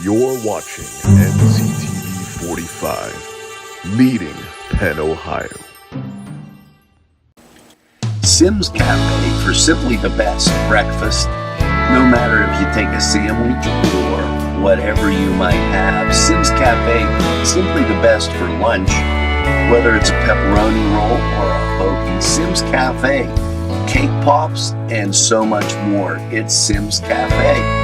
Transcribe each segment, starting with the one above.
You're watching NCTV45, leading Penn, Ohio. Sims Cafe for simply the best breakfast. No matter if you take a sandwich or whatever you might have, Sims Cafe is simply the best for lunch. Whether it's a pepperoni roll or a hoagie, Sims Cafe, cake pops, and so much more. It's Sims Cafe.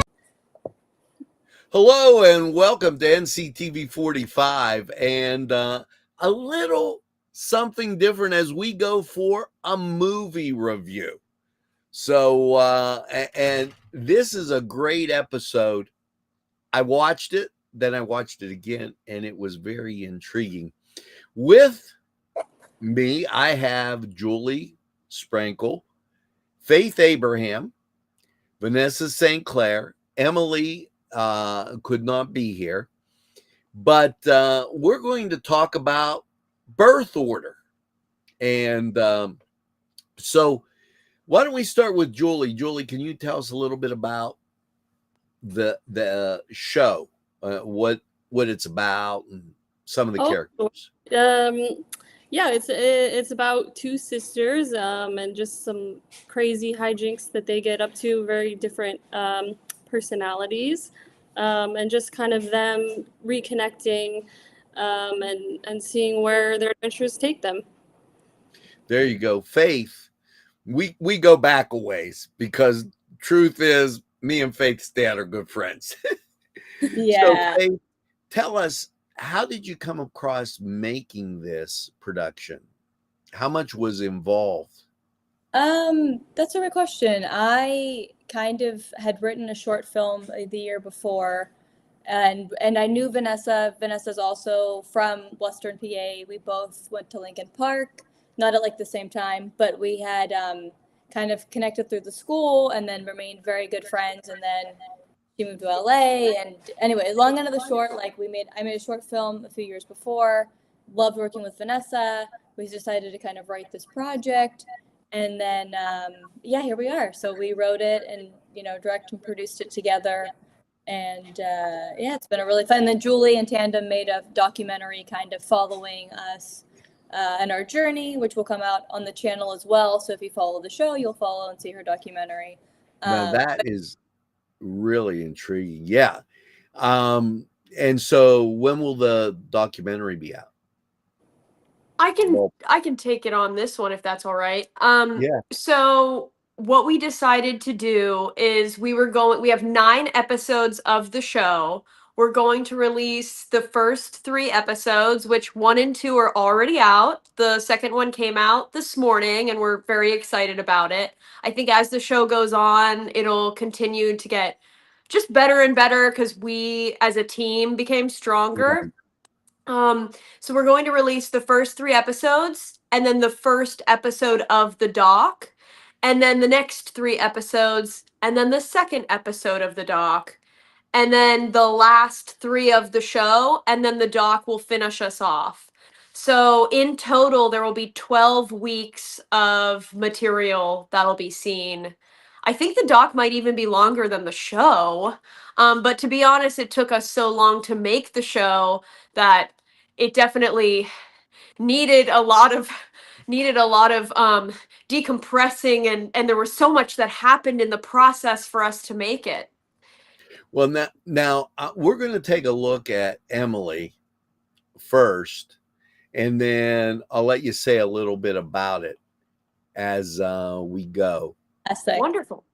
Hello and welcome to NCTV45 and a little something different as we go for a movie review. So, and this is a great episode. I watched it, then I watched it again, and it was very intriguing. With me, I have Julie Sprankle, Faith Abraham, Vanessa St. Clair, Emily could not be here, but we're going to talk about birth order. And so why don't we start with Julie? Julie, can you tell us a little bit about the show, what it's about and some of the characters? Yeah, it's about two sisters and just some crazy hijinks that they get up to, very different personalities, and just kind of them reconnecting and seeing where their adventures take them. There you go. Faith, we go back a ways because truth is me and Faith's dad are good friends. Yeah. So Faith, tell us, how did you come across making this production? How much was involved? That's a great question. I kind of had written a short film the year before, and I knew Vanessa. Vanessa's also from Western PA. We both went to Lincoln Park, not at like the same time, but we had kind of connected through the school and then remained very good friends. And then she moved to LA. And anyway, long end of the short, like I made a short film a few years before, loved working with Vanessa. We decided to kind of write this project. And then, here we are. So we wrote it and, directed and produced it together. And it's been a really fun. And then Julie and Tandem made a documentary kind of following us and our journey, which will come out on the channel as well. So if you follow the show, you'll follow and see her documentary. Now that is really intriguing. Yeah. And so when will the documentary be out? I can take it on this one if that's all right. Yeah. So what we decided to do is we have 9 episodes of the show. We're going to release the first 3 episodes, which 1 and 2 are already out. The second one came out this morning and we're very excited about it. I think as the show goes on, it'll continue to get just better and better because we as a team became stronger. So we're going to release the first 3 episodes and then the first episode of the doc and then the next 3 episodes and then the second episode of the doc and then the last 3 of the show and then the doc will finish us off. So in total, there will be 12 weeks of material that'll be seen. I think the doc might even be longer than the show. But to be honest, it took us so long to make the show that it definitely needed a lot of decompressing and there was so much that happened in the process for us to make it. Well, now we're going to take a look at Emily first, and then I'll let you say a little bit about it as we go. Wonderful.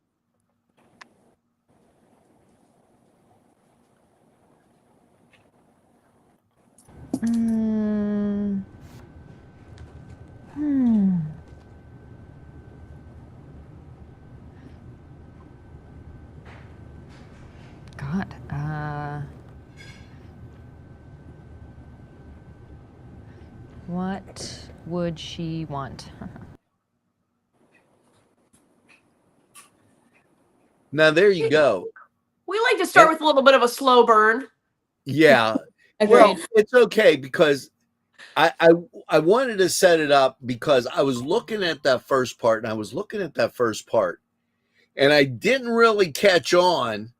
God. What would she want? Now, there you go. We like to start with a little bit of a slow burn. Yeah. Well, it's okay because I wanted to set it up because I was looking at that first part and I didn't really catch on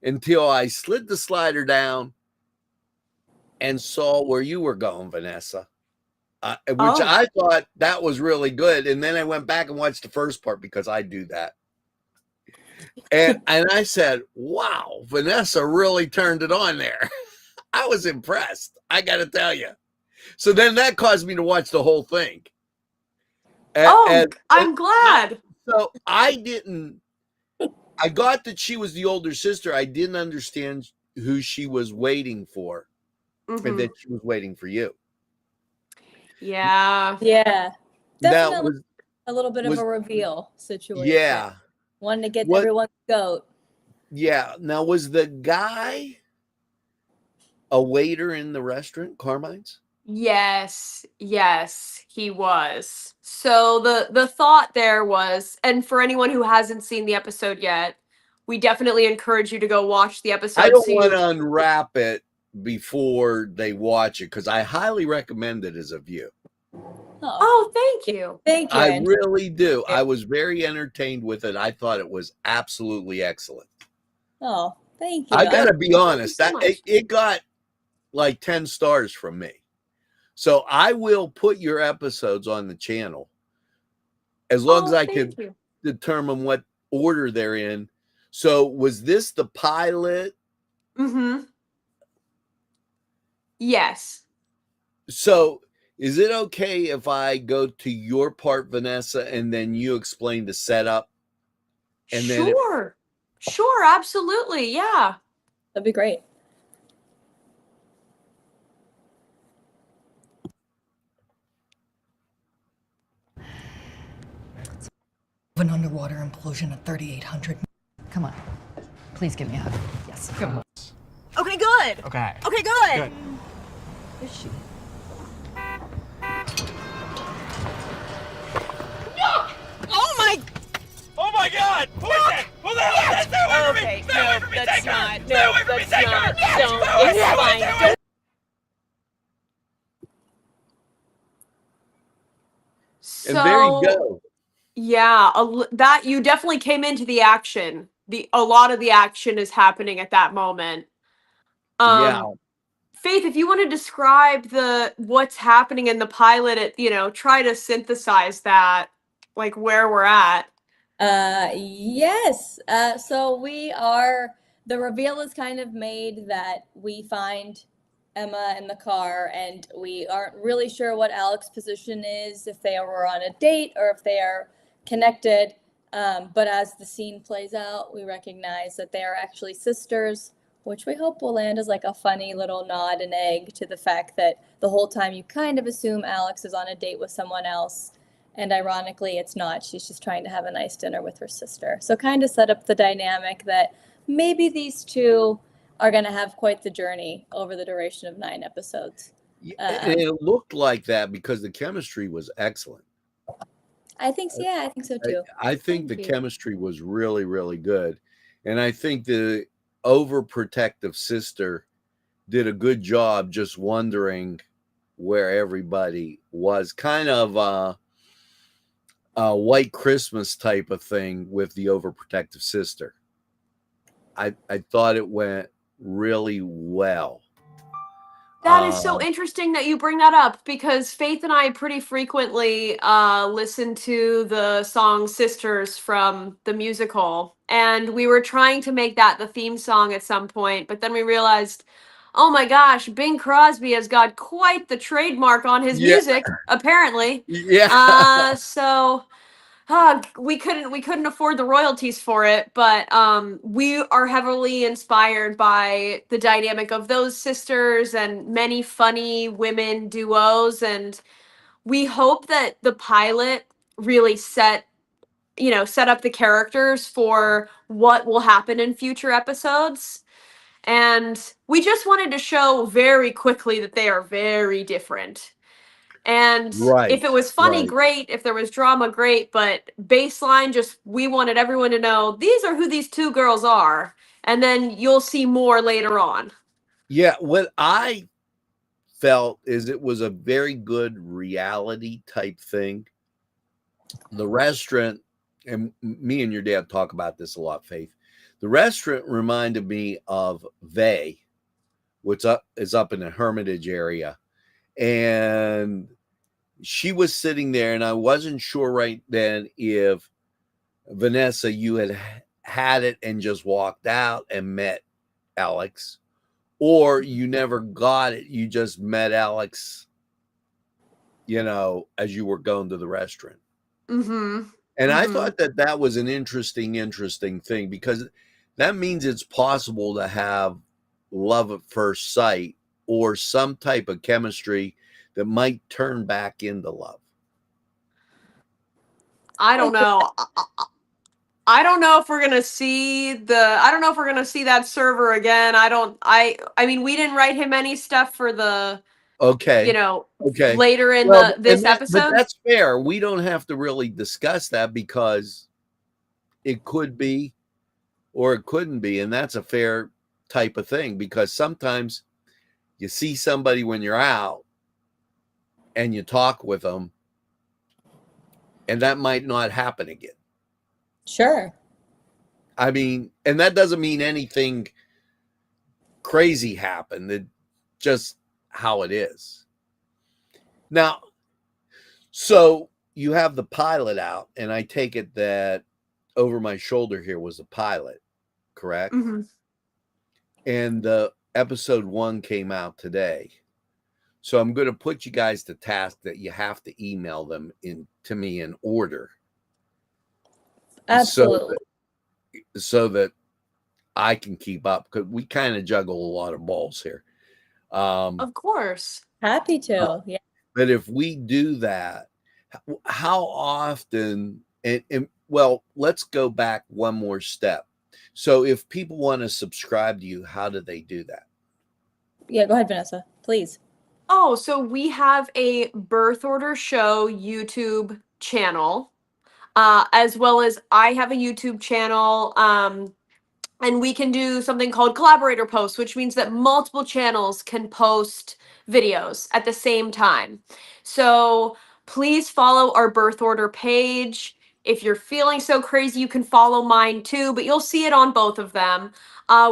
until I slid the slider down and saw where you were going, Vanessa. Which I thought that was really good. And then I went back and watched the first part because I do that. And I said, wow, Vanessa really turned it on there. I was impressed. I got to tell you. So then that caused me to watch the whole thing. I'm glad. So I got that she was the older sister. I didn't understand who she was waiting for. And that she was waiting for you. Yeah. Yeah. That Definitely was a little bit of a reveal situation. Yeah. Wanting to get everyone's goat. Yeah. Now, was the guy a waiter in the restaurant, Carmine's? Yes, he was. So the thought there was, and for anyone who hasn't seen the episode yet, we definitely encourage you to go watch the episode. I don't want to unwrap it before they watch it because I highly recommend it as a view. Oh, thank you. Thank you. I really do. I was very entertained with it. I thought it was absolutely excellent. Oh, thank you. I got to be honest. so it got like 10 stars from me. So I will put your episodes on the channel as long as I can determine what order they're in. So was this the pilot? Mm-hmm. Yes. So is it okay if I go to your part, Vanessa, and then you explain the setup? And sure. Sure, absolutely. Yeah. That'd be great. An underwater implosion at 3,800. Come on. Please give me a hug. Yes. Come on. Okay, good. Okay. Okay, good. Good. Is she? Oh my! Oh my God! Who is it? Who the hell is that? Stay away from me! Stay away from me! Take her! Stay away from me! Take her! Don't. It's fine. So, and there you go. Yeah, that you definitely came into the action. A lot of the action is happening at that moment. Yeah. Faith, if you want to describe what's happening in the pilot, try to synthesize that, like where we're at. Yes. So the reveal is kind of made that we find Emma in the car and we aren't really sure what Alex's position is, if they were on a date or if they are connected. But as the scene plays out, we recognize that they are actually sisters, which we hope will land as like a funny little nod and egg to the fact that the whole time you kind of assume Alex is on a date with someone else. And ironically, it's not. She's just trying to have a nice dinner with her sister. So kind of set up the dynamic that maybe these two are going to have quite the journey over the duration of 9 episodes. And it looked like that because the chemistry was excellent. I think so. Yeah, I think so too. I think the chemistry was really, really good. And I think the overprotective sister did a good job just wondering where everybody was. Kind of a White Christmas type of thing with the overprotective sister. I thought it went really well. That is so interesting that you bring that up because Faith and I pretty frequently listen to the song Sisters from the musical. And we were trying to make that the theme song at some point, but then we realized, oh my gosh, Bing Crosby has got quite the trademark on his music, apparently. Yeah. So we couldn't afford the royalties for it, but we are heavily inspired by the dynamic of those sisters and many funny women duos, and we hope that the pilot really set up the characters for what will happen in future episodes. And we just wanted to show very quickly that they are very different. And if it was funny, great. If there was drama, great. But baseline, we wanted everyone to know these are who these two girls are. And then you'll see more later on. Yeah, what I felt is it was a very good reality type thing. The restaurant, and me and your dad talk about this a lot, Faith. The restaurant reminded me of Vay, which is up in the Hermitage area. And she was sitting there, and I wasn't sure right then if, Vanessa, you had it and just walked out and met Alex, or you never got it. You just met Alex, as you were going to the restaurant. Mm-hmm. And I thought that was an interesting thing, because that means it's possible to have love at first sight or some type of chemistry that might turn back into love. I don't know. I don't know if we're gonna see I don't know if we're gonna see that server again. I mean, we didn't write him any stuff for the, Okay. Okay. later in Well, this but episode. that's fair. We don't have to really discuss that, because it could be or it couldn't be. And that's a fair type of thing, because sometimes you see somebody when you're out and you talk with them, and that might not happen again. Sure. I mean, and that doesn't mean anything crazy happened. It's just how it is. Now, so you have the pilot out, and I take it that over my shoulder here was a pilot, correct? Mm-hmm. And the episode 1 came out today. So I'm going to put you guys to task that you have to email them to me in order. Absolutely. So that I can keep up, because we kind of juggle a lot of balls here. Of course. Happy to. Yeah. But if we do that, how often, and well, let's go back one more step. So if people want to subscribe to you, how do they do that? Yeah, go ahead, Vanessa, please. Oh, so we have a Birth Order Show YouTube channel, as well as I have a YouTube channel. And we can do something called collaborator posts, which means that multiple channels can post videos at the same time. So please follow our birth order page. If you're feeling so crazy, you can follow mine too, but you'll see it on both of them.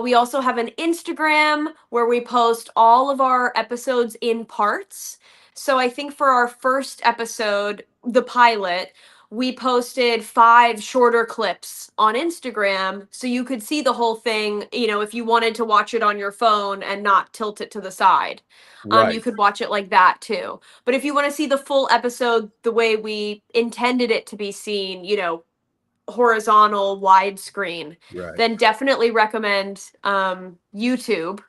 We also have an Instagram where we post all of our episodes in parts. So I think for our first episode, the pilot, we posted 5 shorter clips on Instagram, so you could see the whole thing, if you wanted to watch it on your phone and not tilt it to the side. Right. You could watch it like that too. But if you want to see the full episode the way we intended it to be seen, horizontal widescreen, Right. then definitely recommend YouTube.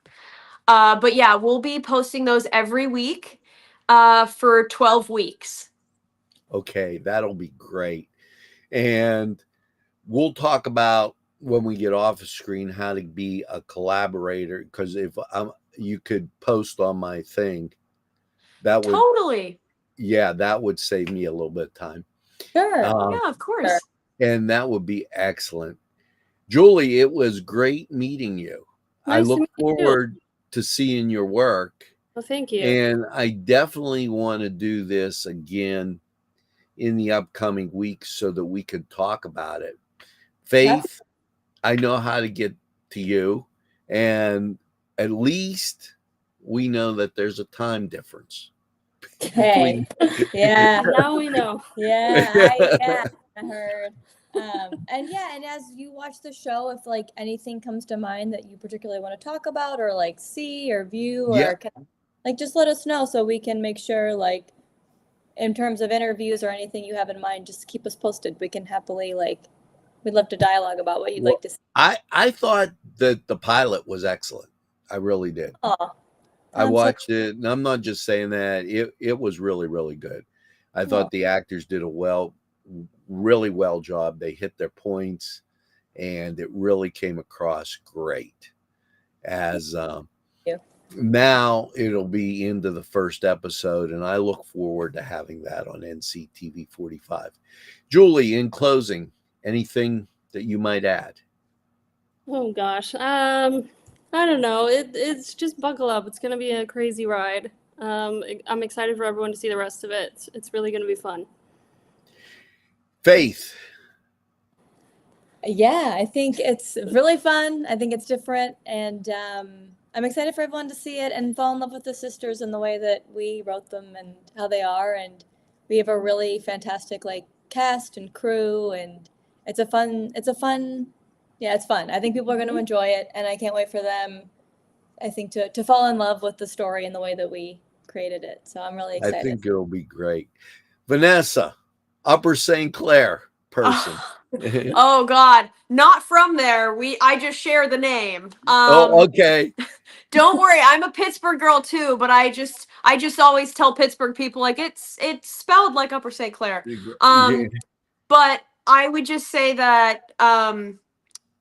But yeah, we'll be posting those every week for 12 weeks. Okay, that'll be great. And we'll talk about, when we get off the screen, how to be a collaborator, because if you could post on my thing, that would Totally. Yeah, that would save me a little bit of time. Sure. Yeah, of course. Sure. And that would be excellent. Julie, it was great meeting you. I Nice to look meet you. forward to seeing your work. Well, thank you. And I definitely want to do this again in the upcoming weeks so that we could talk about it. Faith, I know how to get to you. And at least we know that there's a time difference. Okay. Yeah. Now we know. Yeah, I heard. And as you watch the show, if like anything comes to mind that you particularly want to talk about or like see or view or just let us know so we can make sure, like, in terms of interviews or anything you have in mind, just keep us posted. We can happily, we'd love to dialogue about what you'd like to see. I thought that the pilot was excellent. I really did. Oh, I watched it, and I'm not just saying that. It was really, really good. I thought the actors did a really well job. They hit their points, and it really came across great. As now it'll be into the first episode, and I look forward to having that on NCTV45. Julie, in closing, anything that you might add? Oh gosh. I don't know. It's just buckle up. It's gonna be a crazy ride. I'm excited for everyone to see the rest of it. It's really gonna be fun. Faith. Yeah, I think it's really fun. I think it's different, and I'm excited for everyone to see it and fall in love with the sisters and the way that we wrote them and how they are. And we have a really fantastic cast and crew, and it's fun. Yeah, it's fun. I think people are going to enjoy it, and I can't wait for them, I think, to fall in love with the story and the way that we created it. So I'm really I excited. think it'll be great. Vanessa, Upper St. Clair person. Oh God, not from there. I just share the name. Oh, okay. Don't worry, I'm a Pittsburgh girl too, but I just always tell Pittsburgh people like it's spelled like Upper St. Clair. But I would just say that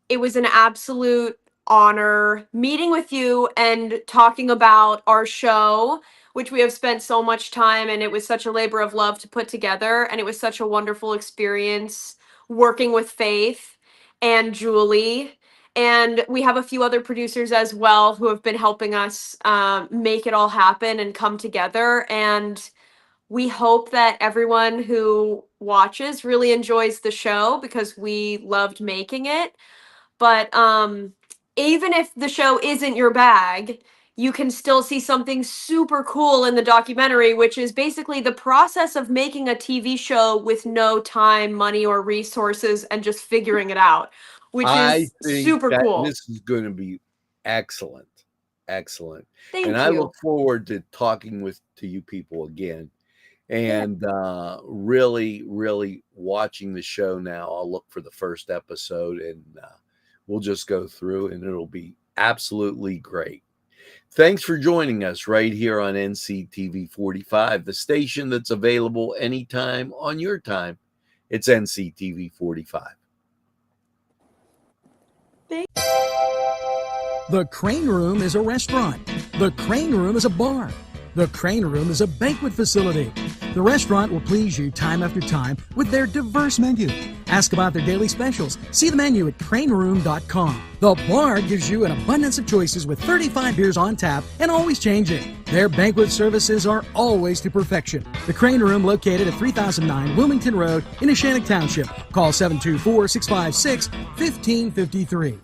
it was an absolute honor meeting with you and talking about our show, which we have spent so much time, and it was such a labor of love to put together, and it was such a wonderful experience working with Faith and Julie. And we have a few other producers as well who have been helping us make it all happen and come together. And we hope that everyone who watches really enjoys the show because we loved making it. But even if the show isn't your bag, you can still see something super cool in the documentary, which is basically the process of making a TV show with no time, money, or resources and just figuring it out, which is super cool. This is going to be excellent. Excellent. Thank and you. I look forward to talking to you people again. And really, really watching the show now. I'll look for the first episode and we'll just go through and it'll be absolutely great. Thanks for joining us right here on NCTV45, the station that's available anytime on your time. It's NCTV45. The Crane Room is a restaurant. The Crane Room is a bar. The Crane Room is a banquet facility. The restaurant will please you time after time with their diverse menu. Ask about their daily specials. See the menu at craneroom.com. The bar gives you an abundance of choices with 35 beers on tap and always changing. Their banquet services are always to perfection. The Crane Room, located at 3009 Wilmington Road in Neshannock Township. Call 724-656-1553.